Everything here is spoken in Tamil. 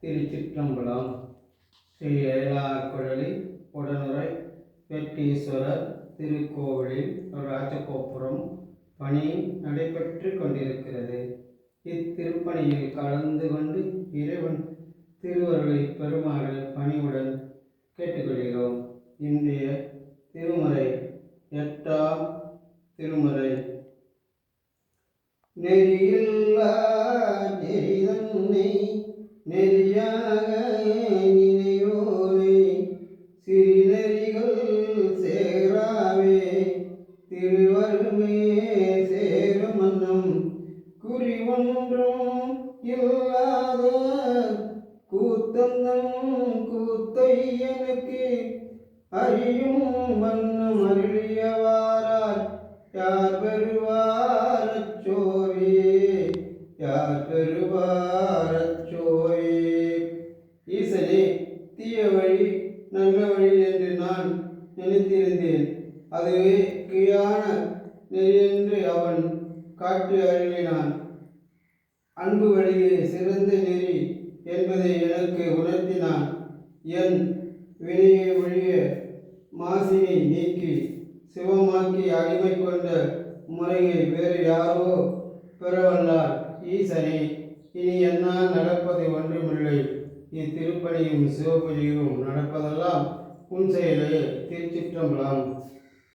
திருச்சிற்றம்பலம். ஸ்ரீ ஏலாக்குழலி உடனுரை வெட்டீஸ்வரர் திருக்கோவிலில் ராஜகோபுரம் பணி நடைபெற்று கொண்டிருக்கிறது. இத்திருப்பணியில் கலந்து கொண்டு இறைவன் திருவருளை பெருமாறு பணிவுடன் கேட்டுக்கொள்கிறோம். இன்றைய திருமுறை 8ஆம் திருமுறை. நெறியில்லா நெறிதன்னை நெறியாக நினையோனை சிறிநெறிகள் சேராவே திருவருமே சேரும் மன்னம் குறி ஒன்றும் இல்லாத கூத்தந்தம் கூத்தை எனக்கு அறியும் மன்னம் அருளியவாரார் யார் பெறுவாரச்சோவே யார் பெறுவாரச்சோவே. ஈசனே, தீய வழி நல்ல வழி என்று நான் நினைத்திருந்தேன். அதுவே கியான நெறி என்று அவன் காட்டி அருளினான். அன்பு வழியே சிறந்த நெறி என்பதை எனக்கு உணர்த்தினான். என் வினையை ஒழிய மாசினை நீக்கி சிவமாக்கி அடிமை கொண்ட முறையை வேறு யாரோ பெறவல்லார். ஈசனே, இனி என்னால் நடப்பது ஒன்றுமில்லை. இத்திருப்பணியும் சிவபூஜையும் நடப்பதெல்லாம் உன் செயலே. திருச்சிற்றம்பலம்.